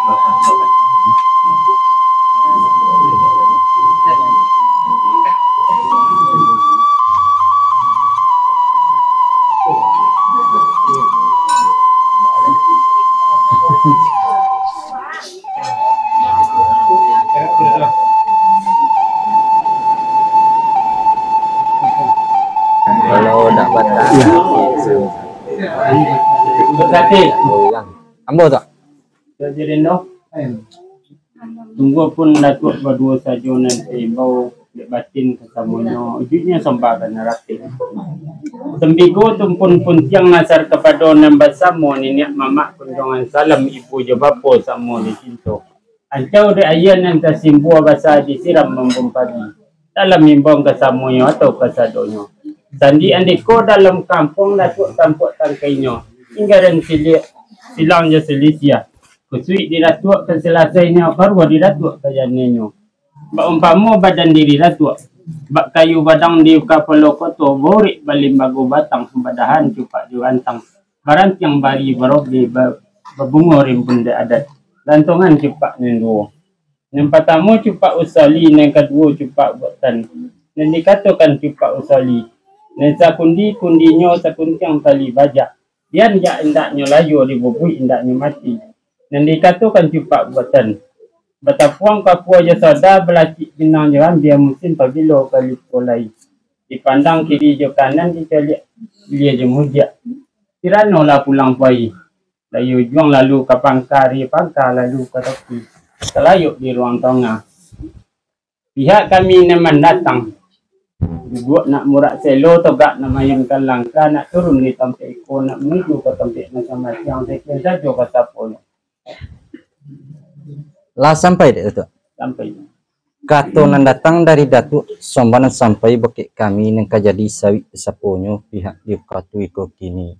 Kalau nak batang Berkati. ulang ambo tak Jadi no. Tunggu pun datuk berdua saja nanti bau batin kesamunyo. Ujungnya sambakan narati. Tembigo tumpun pun tiang nasar kepada orang bersama niniak mamak kunjungan salam ibu jebapo samo di situ. Ancau de ayan yang tersimbu basa disiram membum pagi. Dalam mimbong kesamunyo atau kesadonyo. Sandi andiko dalam kampung datuk tampuk tangkainya. Hingga dan silang je selisia. Kusui di datuk ke selasainya baru di datuk ke janenyo. Bak umpama badan diri datuk. Bak kayu badang di kapalo koto borik balim bago batang sembadahan cupak diwantang. Barang yang bari barobli babungo rimbun de adat. Lantungan cupak nenduo. Yang pertama cupak usali, yang kedua cupak buatan. Dan dikatakan cupak usali. Dan sakundi-kundinya sakuntiang tali bajak. Dian jak indaknya layu dibubui indaknya mati. Dan dikatakan cupak buatan. Batapuang Papua Jasada belacik binang jalan dia musim pabilo kali polai. Dipandang kiri je kanan dicalik dia je mujak. Tirano lah pulang pai. Layu juang lalu ke pangkari pangkar lalu ke tepi. Selayuk di ruang tengah. Pihak kami neman datang. Dibuat nak murak selo togak nak mayunkan langkah nak turun di tempat iko nak menuju ke tempat macam yang sekian saja kata pun. lah sampai deh tu Sampai. katonan datang dari Datuk Sombanan sampai bukit kami nang jadi sawi saponyo pihak di katu iko kini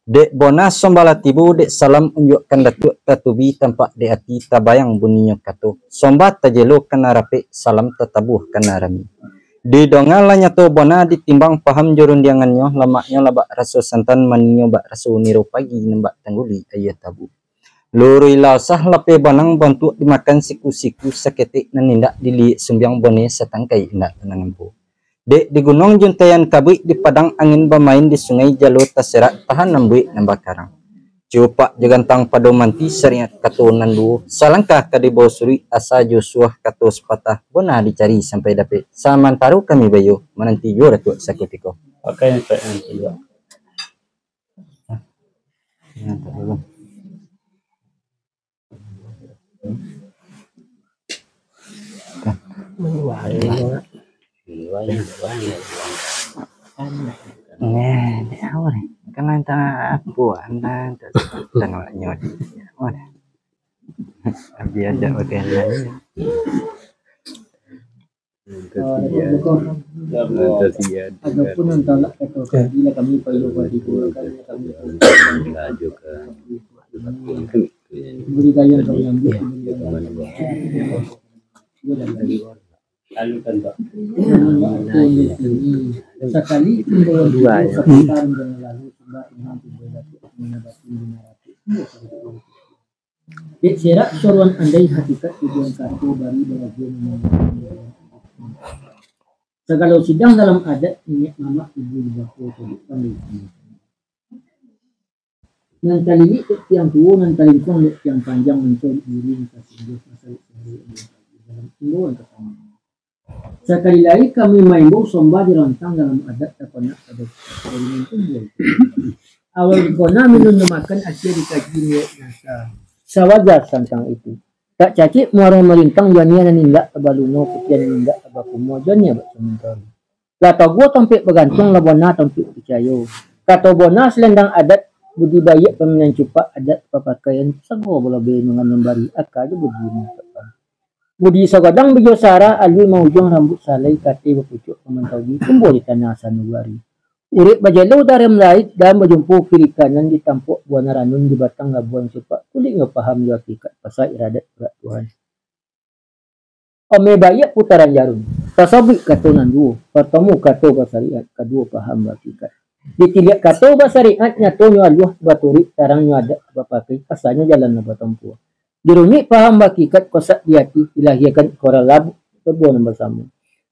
dek bona sombala tibu dek salam unjukkan Datuk tatubi tampak de ati tabayang bunyinya katu sombat tajelo kena rapi salam tetabuh kena rami di dongal nyato bona ditimbang paham jurun diangannya lemaknya labak raso santan maninyo bak raso niro pagi nembak tangguli ayat tabu lurui lausah lape banang bantu dimakan siku-siku seketik nanindak dili sumbiang bone setangkai indak tenangan bu. Dek di gunung juntayan kabui di padang angin bermain di sungai jalur taserak tahan nambui nambah karang. Cupak jegantang pado manti seringat katunan du salangkah kadi bau suri asa josuah katu sepatah bona dicari sampai dapet. Samantaru kami bayu menanti jo datuk sakutiko. Oke, nanti ya. Kan anta aku anda tengok nyot. Abi ada bagian Adapun antara kata bila kami perlu berdikulkan kami budidaya yang Lalu tentu. sekali dua sekitar lalu sebab ini serak soruan andai hakikat tujuan kartu bari bagian segala sidang dalam adat minyak mama ibu bapak tadi nan kali ini yang tua nan kali itu yang panjang mencari diri kasih pasal dalam imbuan pertama. Sekali lagi kami maimbau somba dirantang dalam adat tapanak adat ini kumpul. Awal dikona minum makan akhir dikaji niat nasa. Sawajar tentang itu. Tak cacik muarang melintang jania nindak abaluno ketian nindak abakumo jania bak sementara. Lata gua tampik bergantung labona tampik percaya. Kata bona selendang adat budidaya peminan cupak adat papakaian sago lebih mengandung bari akal begini. Budi sagadang bejo sara alwi maujung rambut salai kate bepucuk pemantau di kumpul di tanah sanubari. Urip bajalo darem lait dan berjumpa kiri kanan ditampuk buana ranun di batang labuan cepat kulit ngepaham jo hakikat pasal iradat berat Tuhan. Ome bayak putaran jarum. Tasabik katonan dua. Pertama kato basariat, kedua paham hakikat. Ditilik kato basariat nyato nyo aluh baturik tarang nyo ada apa pakai asalnya jalan apa tempuh. Jeruni paham hakikat kosak di hati dilahirkan kora labu kebuan bersama.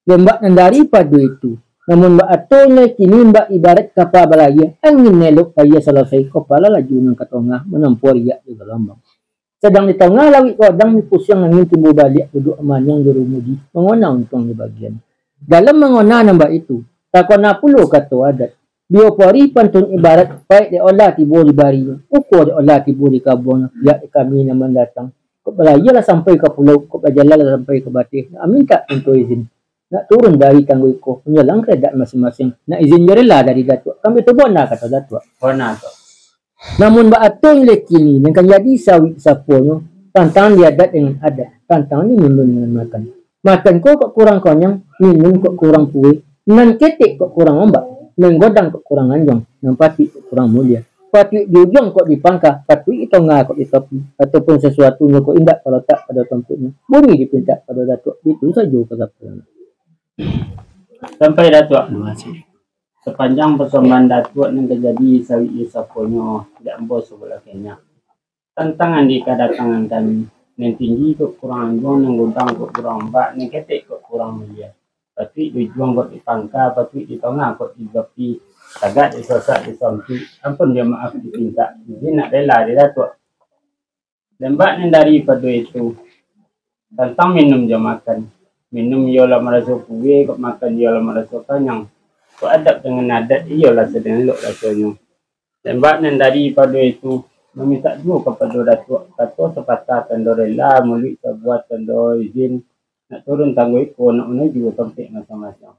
Lembak nandari padu itu. Namun mbak atolnya kini mbak ibarat kapal balaya angin nelok kaya selesai kepala laju nang katongah menempuh riak di gelombang. Sedang di tengah lawi kodang pusing angin timbul balik duduk amanyang dirumudi mengona untung di bagian. Dalam mengona mbak itu takona puluh kata adat. Biopori pantun ibarat baik di olah tibu di bari, ukur di olah tibu di kabon, ya kami naman datang. Kau beraya lah sampai ke pulau, kau berjalan lah sampai ke Batih. Nak minta untuk izin. Nak turun dari tangguh ko, menyelang keredak masing-masing. Nak izin jarilah dari datuk. Kami tu bona kata datuk. Bona tu. Namun ba'atong lekini, yang kan jadi sawit sapono, tantangan diadat dengan adat. Tantangan ni minum dengan makan. Makan kau kok kurang konyang, minum kok kurang puih, nan ketik kok kurang ombak. Menggodang kok kurang anjong, nampati kok kurang mulia. Pati di ujung kok dipangkah, pati itu ngah kok ditopi, ataupun sesuatu kok indah kalau tak pada tempatnya. Bumi dipinta pada datuk, itu saja kesatuan. Sampai datuk. Sepanjang persembahan datuk yang terjadi sawit isaponyo tidak bos sebelah Kenya. Tantangan di kedatangan kami, yang tinggi kok kurang anjong, yang godang kok kurang ombak, yang ketik kok kurang mulia. Pati di juang kok dipangka, pati di tengah kok digapi, tagak disosak disompi, ampun dia maaf dipinta, jadi nak rela dia datuk. Lembak dari pada itu, tentang minum dia makan, minum ialah merasa kuih, kok makan ialah merasa kenyang, kok adab dengan adat ialah sedang elok rasanya. Lembak dari pada itu, meminta juga kepada datuk, kata sepatah tanda rela, mulut sebuah tanda izin, nak turun tangguh ikut, nak menuju tempat masing-masing.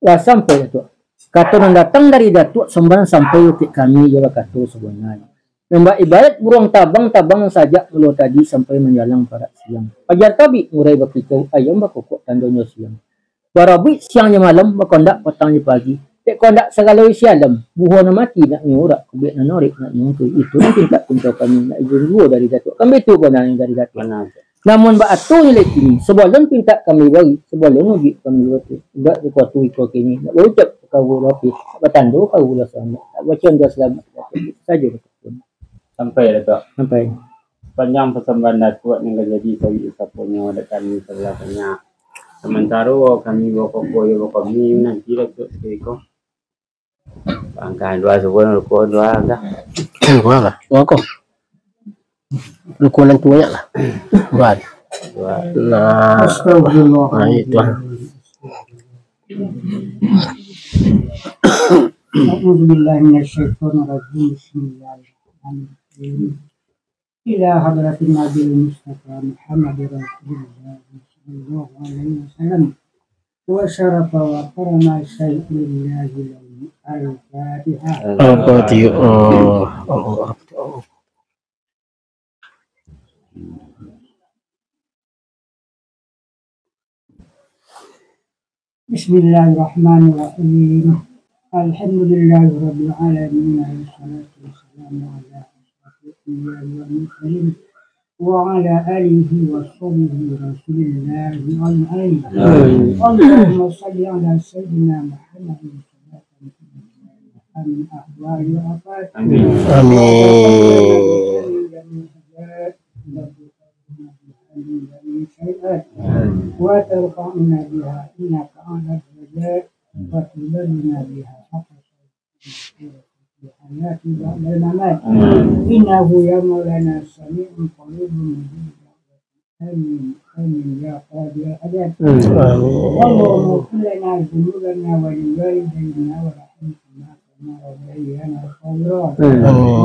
Lah sampai datuk. Kata yang datang dari datuk sembarang sampai ke kami ialah kata sebenarnya. Mbak ibarat burung tabang saja mulu tadi sampai menjalang pada siang. Pajar tabi murai bakikau ayam bakokok tandanya siang. Barabi siangnya malam berkondak petangnya pagi. Tek kondak segala sialam. Buho na mati nak nyurak. Kubik na norik nak nyungkui. Itu mungkin tak pinta kami nak izin dua dari datuk. Kami itu benar dari datuk. Namun ba'ato nilai kini, sebelum pinta kami bagi, sebelum uji kami bagi, tidak dikuatu ikut kini, nak berucap kau lapis, bertandu kau ulas sama, tak baca anda selamat, saja betul. Sampai datuk. Sampai. Panjang persembahan datuk yang terjadi sawit isaponyo ada kami sebelah Kenya. Sementara kami bawa kami nanti datuk sekiko. Bangkan dua sebulan rukun dua dah. Dua lah, dua kok. Rukunan tuanya lah. Buat. Nah, itu. A'udzubillahi minasyaitonirrajim. Bismillahirrahmanirrahim. Ila hadratin Nabi Mustafa Muhammad Rasulullah sallallahu alaihi wasallam. Wa syarafa wa karama syai'illahi al-Fatihah. Allah. Bismillahirrahmanirrahim. Alhamdulillahi rabbil alamin. Wassalatu wassalamu ala asyrafil anbiya'i wal mursalin wa ala alihi wa sahbihi rasulillahi ajma'in. Allahumma shalli ala sayyidina Muhammadin amin ahwali wa afat. وترفعنا بها إنك على الرجاء وتبلغنا بها حق الحياة بعد الممات إنه يا مولانا سميع قريب مجيب آمين آمين يا قاضي الحاجات اللهم اغفر لنا ذنوبنا ولوالدينا ورحمتنا كما ربيانا صغيرا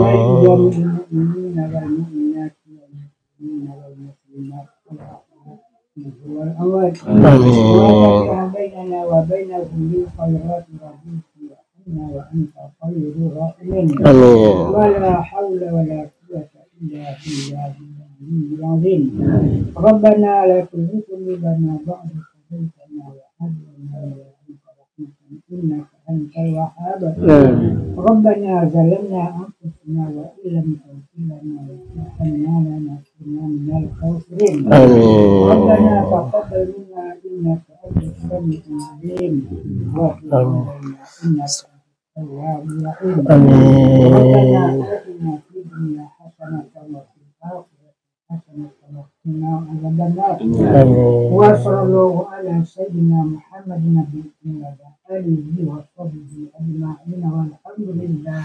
وللمؤمنين والمؤمنات والمسلمين والمسلمات والأموات وَجَعَلْنَا بيننا وبينهم بالخيرات رضيت عنا وأنت خير الراحمين ولا حول ولا قوة إلا بالله العلي العظيم ربنا لا تزغ قلوبنا بعد إذ هديتنا وهب لنا من لدنك رحمة إنك أنت الوهاب ربنا ظلمنا أنفسنا وإن لم تغفر لنا وترحمنا لنكونن من الخاسرين ربنا تقبل منا إنك أنت السميع العليم وتب علينا إنك أنت التواب الرحيم ربنا آتنا في الدنيا حسنة وفي الآخرة حسنة وقنا عذاب النار Amin. وصلى الله على سيدنا محمد النبي وعلى آله وصحبه أجمعين والحمد لله.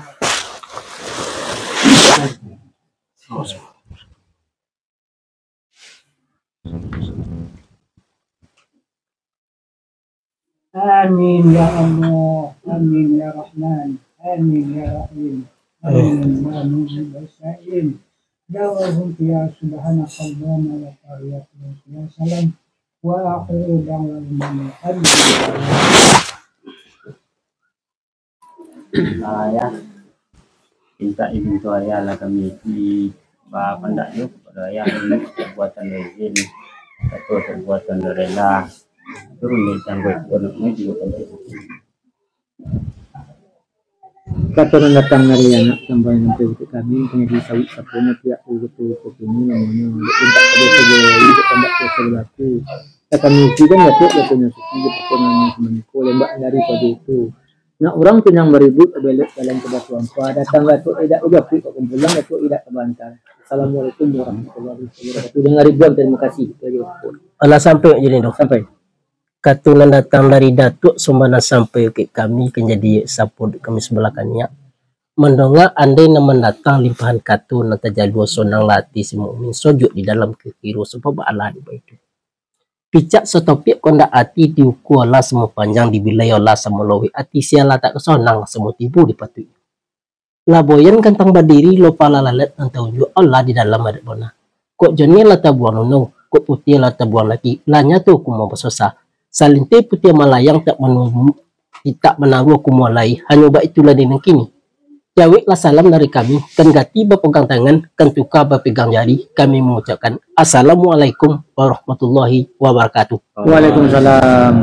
آمين يا الله، آمين يا رحمن، آمين يا رحيم، آمين يا مجيب السائلين. دعوهم يا سبحانك اللهم وتعالى يا سلام وآخر دعوانا الحمد لله. Ya, minta izin tu ayah lah kami di pandak tu kepada ayah ini perbuatan izin atau perbuatan rela turun dari tangguh orang ini juga penting. Kata datang dari anak sampai nanti kami punya sawit sapunya tiap betul ini namanya untuk sebagai untuk tambah sesuatu. Kami juga nggak punya suku pemenang semeniko lembak daripada itu. Nah orang yang beribut adalah dalam kebatuan. Datang Datuk tidak udah kumpulan Datuk tidak terbantah. Assalamualaikum warahmatullahi wabarakatuh. Dengar ribuan terima kasih. Allah sampai jadi dong. Sampai. Katulan datang dari Datuk Sumbanan sampai ke kami kan jadi saput kami sebelah kania. Mendonga andai nama datang limpahan katun nanti jadi dua sonang latih si mukmin sujud di dalam kekiru sebab Allah di itu. Picak setopik kondak ati diukur Allah semua panjang dibilai Allah semua lawi ati siala tak kesonang semua tibu dipatui. Laboyan kantang berdiri lo pala lalat nanti unjuk Allah di dalam adat bona. Kok joni lah tabuang nunung, kok putih lah tabuang lagi. Lanya tu aku mau bersusah. Salinte putih malayang tak menunggu, tak menaruh aku mulai. Hanya ubah itulah di kini. Jawablah salam dari kami. Kan gati berpegang tangan, kan tukar berpegang jari. Kami mengucapkan Assalamualaikum warahmatullahi wabarakatuh. Waalaikumsalam.